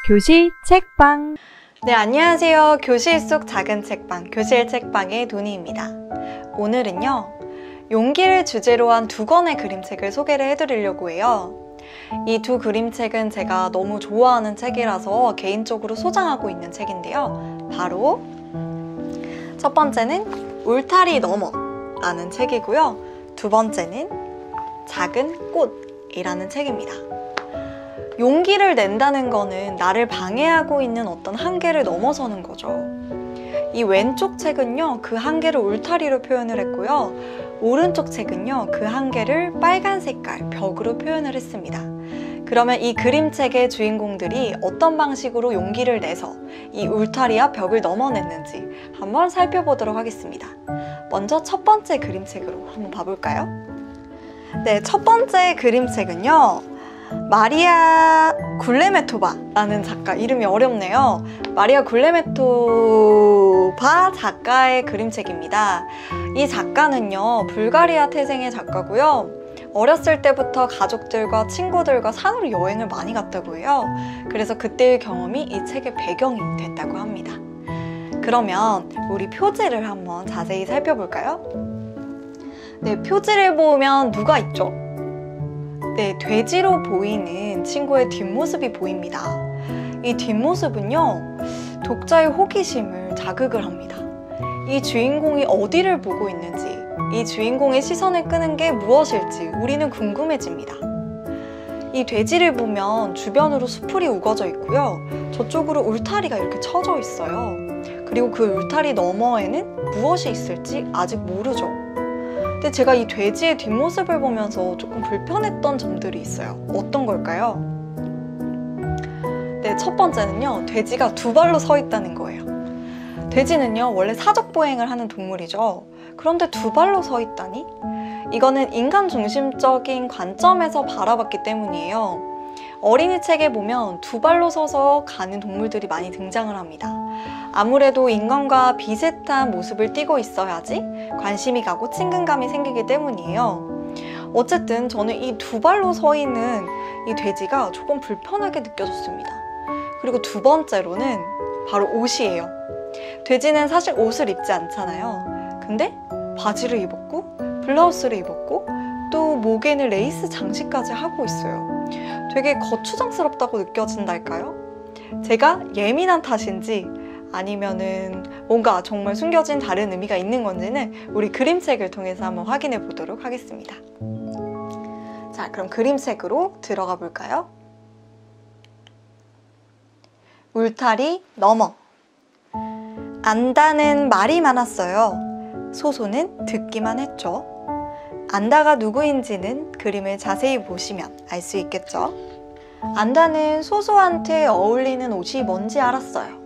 교실 책방. 네, 안녕하세요. 교실 속 작은 책방, 교실 책방의 도니입니다. 오늘은요, 용기를 주제로 한 두 권의 그림책을 소개를 해드리려고 해요. 이 두 그림책은 제가 너무 좋아하는 책이라서 개인적으로 소장하고 있는 책인데요. 바로 첫 번째는 울타리 너머 라는 책이고요. 두 번째는 작은 꽃이라는 책입니다. 용기를 낸다는 거는 나를 방해하고 있는 어떤 한계를 넘어서는 거죠. 이 왼쪽 책은요, 그 한계를 울타리로 표현을 했고요. 오른쪽 책은요, 그 한계를 빨간 색깔 벽으로 표현을 했습니다. 그러면 이 그림책의 주인공들이 어떤 방식으로 용기를 내서 이 울타리와 벽을 넘어냈는지 한번 살펴보도록 하겠습니다. 먼저 첫 번째 그림책으로 한번 봐볼까요? 네, 첫 번째 그림책은요, 마리아 굴레메토바라는 작가, 이름이 어렵네요. 마리아 굴레메토바 작가의 그림책입니다. 이 작가는요, 불가리아 태생의 작가고요. 어렸을 때부터 가족들과 친구들과 산으로 여행을 많이 갔다고 해요. 그래서 그때의 경험이 이 책의 배경이 됐다고 합니다. 그러면 우리 표지를 한번 자세히 살펴볼까요? 네, 표지를 보면 누가 있죠? 네, 돼지로 보이는 친구의 뒷모습이 보입니다. 이 뒷모습은요, 독자의 호기심을 자극을 합니다. 이 주인공이 어디를 보고 있는지, 이 주인공의 시선을 끄는 게 무엇일지 우리는 궁금해집니다. 이 돼지를 보면 주변으로 수풀이 우거져 있고요. 저쪽으로 울타리가 이렇게 쳐져 있어요. 그리고 그 울타리 너머에는 무엇이 있을지 아직 모르죠. 근데 제가 이 돼지의 뒷모습을 보면서 조금 불편했던 점들이 있어요. 어떤 걸까요? 네, 첫 번째는요, 돼지가 두 발로 서 있다는 거예요. 돼지는요, 원래 사족보행을 하는 동물이죠. 그런데 두 발로 서 있다니? 이거는 인간 중심적인 관점에서 바라봤기 때문이에요. 어린이 책에 보면 두 발로 서서 가는 동물들이 많이 등장을 합니다. 아무래도 인간과 비슷한 모습을 띠고 있어야지 관심이 가고 친근감이 생기기 때문이에요. 어쨌든 저는 이 두 발로 서 있는 이 돼지가 조금 불편하게 느껴졌습니다. 그리고 두 번째로는 바로 옷이에요. 돼지는 사실 옷을 입지 않잖아요. 근데 바지를 입었고 블라우스를 입었고 또 목에는 레이스 장식까지 하고 있어요. 되게 거추장스럽다고 느껴진달까요? 제가 예민한 탓인지 아니면은 뭔가 정말 숨겨진 다른 의미가 있는 건지는 우리 그림책을 통해서 한번 확인해 보도록 하겠습니다. 자, 그럼 그림책으로 들어가 볼까요? 울타리 너머. 안다는 말이 많았어요. 소소는 듣기만 했죠. 안다가 누구인지는 그림을 자세히 보시면 알 수 있겠죠. 안다는 소소한테 어울리는 옷이 뭔지 알았어요.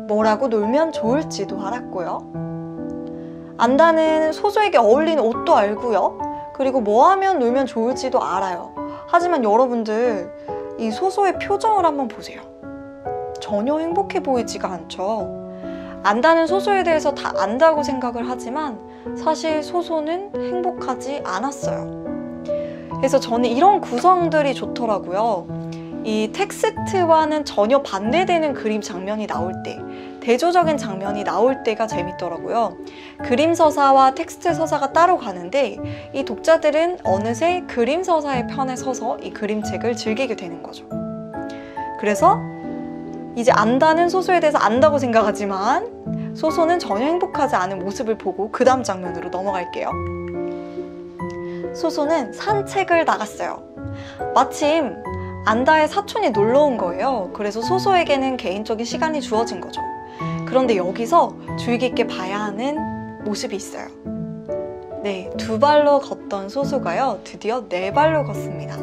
뭐라고 놀면 좋을지도 알았고요. 안다는 소소에게 어울리는 옷도 알고요. 그리고 뭐 하면 놀면 좋을지도 알아요. 하지만 여러분들, 이 소소의 표정을 한번 보세요. 전혀 행복해 보이지가 않죠. 안다는 소소에 대해서 다 안다고 생각을 하지만 사실 소소는 행복하지 않았어요. 그래서 저는 이런 구성들이 좋더라고요. 이 텍스트와는 전혀 반대되는 그림 장면이 나올 때, 대조적인 장면이 나올 때가 재밌더라고요. 그림 서사와 텍스트 서사가 따로 가는데 이 독자들은 어느새 그림 서사의 편에 서서 이 그림책을 즐기게 되는 거죠. 그래서 이제 안다는 소소에 대해서 안다고 생각하지만 소소는 전혀 행복하지 않은 모습을 보고 그 다음 장면으로 넘어갈게요. 소소는 산책을 나갔어요. 마침 안다의 사촌이 놀러 온 거예요. 그래서 소소에게는 개인적인 시간이 주어진 거죠. 그런데 여기서 주의 깊게 봐야 하는 모습이 있어요. 네, 두 발로 걷던 소소가요, 드디어 네 발로 걷습니다.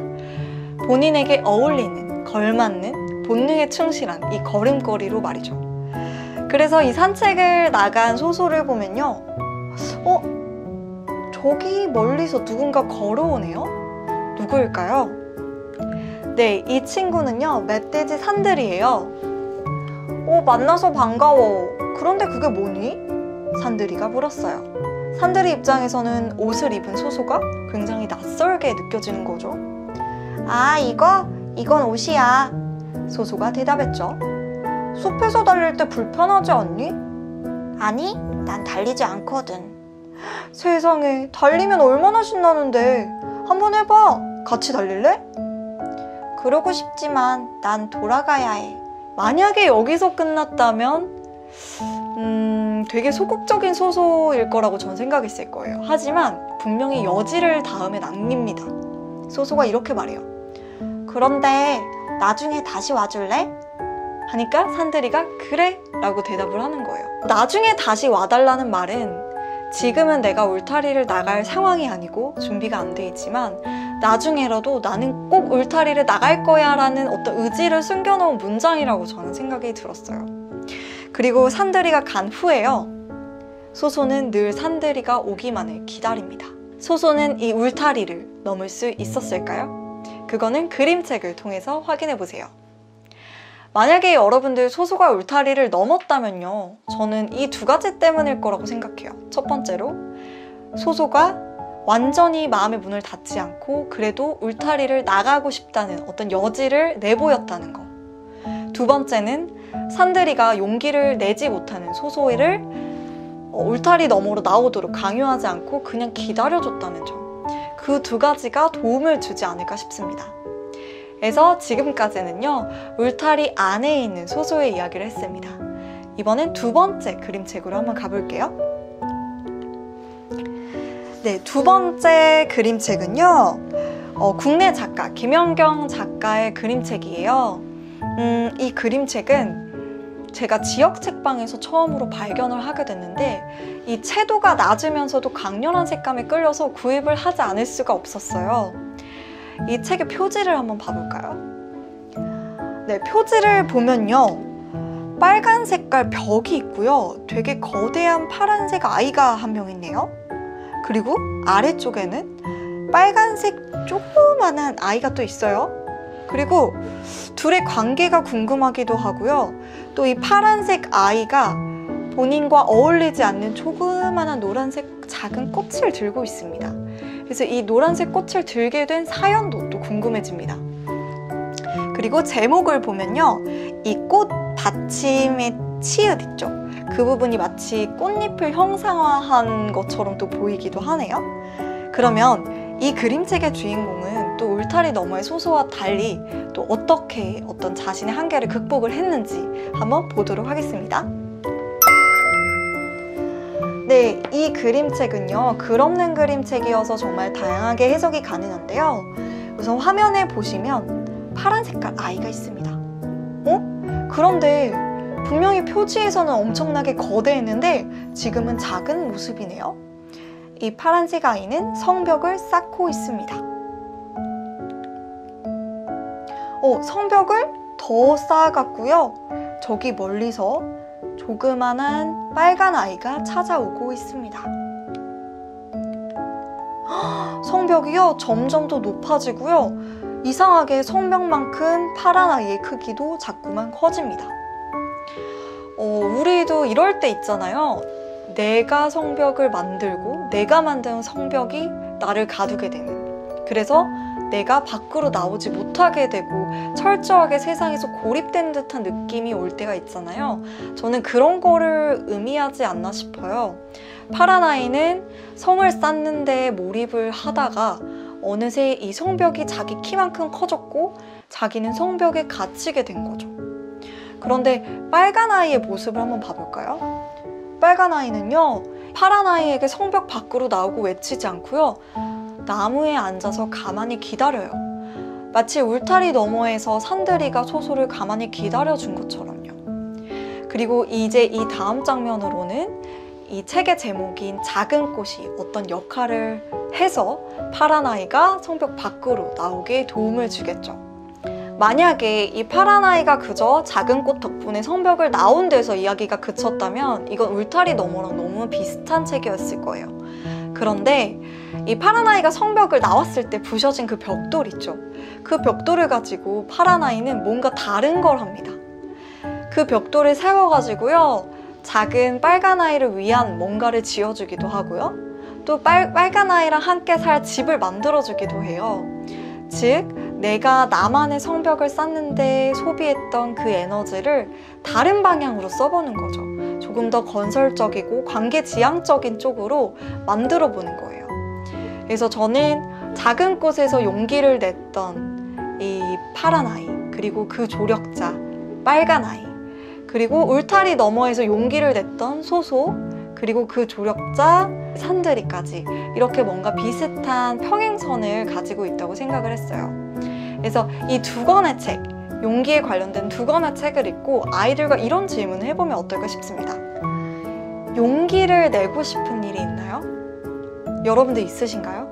본인에게 어울리는, 걸맞는, 본능에 충실한 이 걸음걸이로 말이죠. 그래서 이 산책을 나간 소소를 보면요, 저기 멀리서 누군가 걸어오네요? 누구일까요? 네, 이 친구는요, 멧돼지 산들이에요. 만나서 반가워. 그런데 그게 뭐니? 산들이가 물었어요. 산들이 입장에서는 옷을 입은 소소가 굉장히 낯설게 느껴지는 거죠. 아, 이건 옷이야. 소소가 대답했죠. 숲에서 달릴 때 불편하지 않니? 아니, 난 달리지 않거든. 세상에, 달리면 얼마나 신나는데. 한번 해봐. 같이 달릴래? 그러고 싶지만 난 돌아가야 해. 만약에 여기서 끝났다면 되게 소극적인 소소일 거라고 전 생각했을 거예요. 하지만 분명히 여지를 다음에 남깁니다. 소소가 이렇게 말해요. 그런데 나중에 다시 와줄래? 하니까 산들이가 그래 라고 대답을 하는 거예요. 나중에 다시 와달라는 말은 지금은 내가 울타리를 나갈 상황이 아니고 준비가 안 돼 있지만 나중에라도 나는 꼭 울타리를 나갈 거야 라는 어떤 의지를 숨겨놓은 문장이라고 저는 생각이 들었어요. 그리고 산들이가 간 후에요. 소소는 늘 산들이가 오기만을 기다립니다. 소소는 이 울타리를 넘을 수 있었을까요? 그거는 그림책을 통해서 확인해 보세요. 만약에 여러분들 소소가 울타리를 넘었다면요, 저는 이 두 가지 때문일 거라고 생각해요. 첫 번째로 소소가 완전히 마음의 문을 닫지 않고 그래도 울타리를 나가고 싶다는 어떤 여지를 내보였다는 거. 두 번째는 산들이가 용기를 내지 못하는 소소를 울타리 너머로 나오도록 강요하지 않고 그냥 기다려줬다는 점. 그 두 가지가 도움을 주지 않을까 싶습니다. 그래서 지금까지는요, 울타리 안에 있는 소소의 이야기를 했습니다. 이번엔 두 번째 그림책으로 한번 가볼게요. 네, 두 번째 그림책은요, 국내 작가 김연경 작가의 그림책이에요. 이 그림책은 제가 지역 책방에서 처음으로 발견을 하게 됐는데 이 채도가 낮으면서도 강렬한 색감에 끌려서 구입을 하지 않을 수가 없었어요. 이 책의 표지를 한번 봐볼까요? 네, 표지를 보면요, 빨간 색깔 벽이 있고요, 되게 거대한 파란색 아이가 한 명 있네요. 그리고 아래쪽에는 빨간색 조그만한 아이가 또 있어요. 그리고 둘의 관계가 궁금하기도 하고요. 또 이 파란색 아이가 본인과 어울리지 않는 조그만한 노란색 작은 꽃을 들고 있습니다. 그래서 이 노란색 꽃을 들게 된 사연도 또 궁금해집니다. 그리고 제목을 보면요, 이 꽃 받침의 치읓 있죠? 그 부분이 마치 꽃잎을 형상화한 것처럼 또 보이기도 하네요. 그러면 이 그림책의 주인공은 또 울타리 너머의 소소와 달리 또 어떻게 어떤 자신의 한계를 극복을 했는지 한번 보도록 하겠습니다. 네, 이 그림책은요, 글 없는 그림책이어서 정말 다양하게 해석이 가능한데요. 우선 화면에 보시면 파란 색깔 아이가 있습니다. 그런데 분명히 표지에서는 엄청나게 거대했는데 지금은 작은 모습이네요. 이 파란색 아이는 성벽을 쌓고 있습니다. 성벽을 더 쌓아갔고요. 저기 멀리서 조그만한 빨간 아이가 찾아오고 있습니다. 성벽이요, 점점 더 높아지고요. 이상하게 성벽만큼 파란 아이의 크기도 자꾸만 커집니다. 우리도 이럴 때 있잖아요. 내가 성벽을 만들고 내가 만든 성벽이 나를 가두게 되는, 그래서 내가 밖으로 나오지 못하게 되고 철저하게 세상에서 고립된 듯한 느낌이 올 때가 있잖아요. 저는 그런 거를 의미하지 않나 싶어요. 파란 아이는 성을 쌓는 데 몰입을 하다가 어느새 이 성벽이 자기 키만큼 커졌고 자기는 성벽에 갇히게 된 거죠. 그런데 빨간 아이의 모습을 한번 봐볼까요? 빨간 아이는요, 파란 아이에게 성벽 밖으로 나오고 외치지 않고요, 나무에 앉아서 가만히 기다려요. 마치 울타리 너머에서 산들이가 소소를 가만히 기다려준 것처럼요. 그리고 이제 이 다음 장면으로는 이 책의 제목인 작은 꽃이 어떤 역할을 해서 파란 아이가 성벽 밖으로 나오게 도움을 주겠죠. 만약에 이 파란 아이가 그저 작은 꽃 덕분에 성벽을 나온 데서 이야기가 그쳤다면 이건 울타리 너머랑 너무 비슷한 책이었을 거예요. 그런데 이 파란 아이가 성벽을 나왔을 때 부셔진 그 벽돌 있죠? 그 벽돌을 가지고 파란 아이는 뭔가 다른 걸 합니다. 그 벽돌을 세워가지고요, 작은 빨간 아이를 위한 뭔가를 지어주기도 하고요, 또 빨간 아이랑 함께 살 집을 만들어주기도 해요. 즉, 내가 나만의 성벽을 쌓는데 소비했던 그 에너지를 다른 방향으로 써보는 거죠. 조금 더 건설적이고 관계지향적인 쪽으로 만들어 보는 거예요. 그래서 저는 작은 꽃에서 용기를 냈던 이 파란 아이, 그리고 그 조력자 빨간 아이, 그리고 울타리 너머에서 용기를 냈던 소소, 그리고 그 조력자 산들이까지 이렇게 뭔가 비슷한 평행선을 가지고 있다고 생각을 했어요. 그래서 이 두 권의 책, 용기에 관련된 두 권의 책을 읽고 아이들과 이런 질문을 해보면 어떨까 싶습니다. 용기를 내고 싶은 일이 있나요? 여러분들 있으신가요?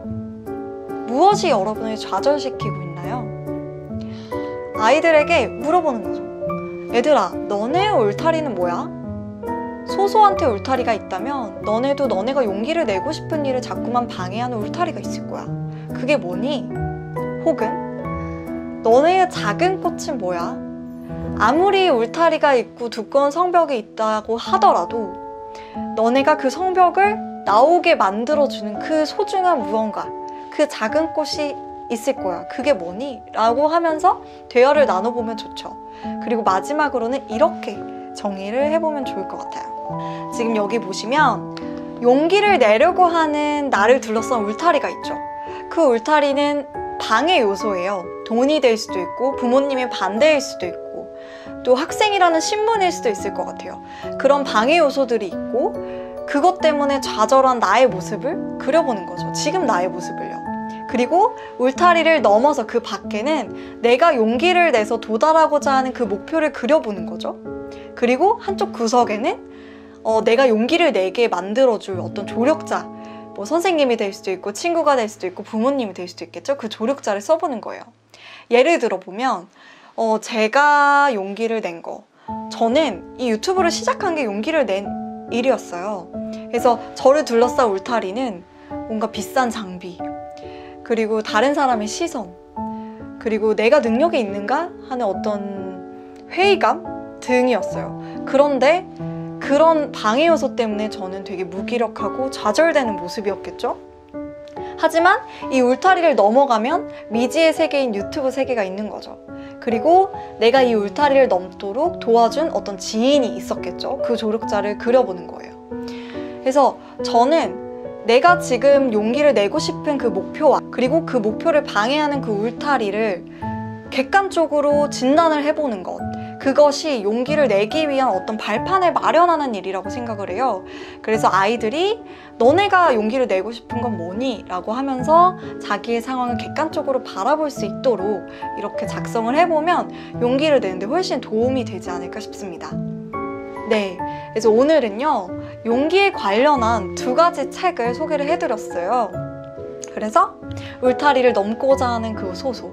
무엇이 여러분을 좌절시키고 있나요? 아이들에게 물어보는 거죠. 얘들아, 너네 울타리는 뭐야? 소소한테 울타리가 있다면 너네도 너네가 용기를 내고 싶은 일을 자꾸만 방해하는 울타리가 있을 거야. 그게 뭐니? 혹은 너네의 작은 꽃은 뭐야? 아무리 울타리가 있고 두꺼운 성벽이 있다고 하더라도 너네가 그 성벽을 나오게 만들어주는 그 소중한 무언가, 그 작은 꽃이 있을 거야. 그게 뭐니? 라고 하면서 대화를 나눠보면 좋죠. 그리고 마지막으로는 이렇게 정의를 해보면 좋을 것 같아요. 지금 여기 보시면 용기를 내려고 하는 나를 둘러싼 울타리가 있죠. 그 울타리는 방해 요소예요. 돈이 될 수도 있고 부모님의 반대일 수도 있고 또 학생이라는 신분일 수도 있을 것 같아요. 그런 방해 요소들이 있고 그것 때문에 좌절한 나의 모습을 그려보는 거죠. 지금 나의 모습을요. 그리고 울타리를 넘어서 그 밖에는 내가 용기를 내서 도달하고자 하는 그 목표를 그려보는 거죠. 그리고 한쪽 구석에는 내가 용기를 내게 만들어줄 어떤 조력자, 뭐 선생님이 될 수도 있고 친구가 될 수도 있고 부모님이 될 수도 있겠죠. 그 조력자를 써보는 거예요. 예를 들어 보면 제가 용기를 낸 거, 저는 이 유튜브를 시작한 게 용기를 낸 일이었어요. 그래서 저를 둘러싼 울타리는 뭔가 비싼 장비, 그리고 다른 사람의 시선, 그리고 내가 능력이 있는가 하는 어떤 회의감 등이었어요. 그런데 그런 방해 요소 때문에 저는 되게 무기력하고 좌절되는 모습이었겠죠? 하지만 이 울타리를 넘어가면 미지의 세계인 유튜브 세계가 있는 거죠. 그리고 내가 이 울타리를 넘도록 도와준 어떤 지인이 있었겠죠. 그 조력자를 그려보는 거예요. 그래서 저는 내가 지금 용기를 내고 싶은 그 목표와 그리고 그 목표를 방해하는 그 울타리를 객관적으로 진단을 해보는 것, 그것이 용기를 내기 위한 어떤 발판을 마련하는 일이라고 생각을 해요. 그래서 아이들이 너네가 용기를 내고 싶은 건 뭐니? 라고 하면서 자기의 상황을 객관적으로 바라볼 수 있도록 이렇게 작성을 해보면 용기를 내는데 훨씬 도움이 되지 않을까 싶습니다. 네, 그래서 오늘은요 용기에 관련한 두 가지 책을 소개를 해드렸어요. 그래서 울타리를 넘고자 하는 그 소소,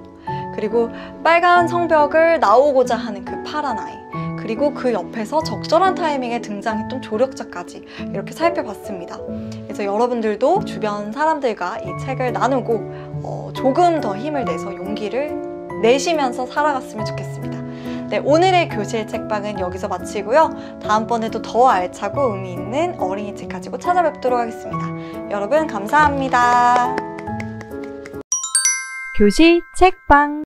그리고 빨간 성벽을 나오고자 하는 그 파란 아이, 그리고 그 옆에서 적절한 타이밍에 등장했던 조력자까지 이렇게 살펴봤습니다. 그래서 여러분들도 주변 사람들과 이 책을 나누고 조금 더 힘을 내서 용기를 내시면서 살아갔으면 좋겠습니다. 네, 오늘의 교실 책방은 여기서 마치고요. 다음번에도 더 알차고 의미 있는 어린이 책 가지고 찾아뵙도록 하겠습니다. 여러분 감사합니다. 교실 책방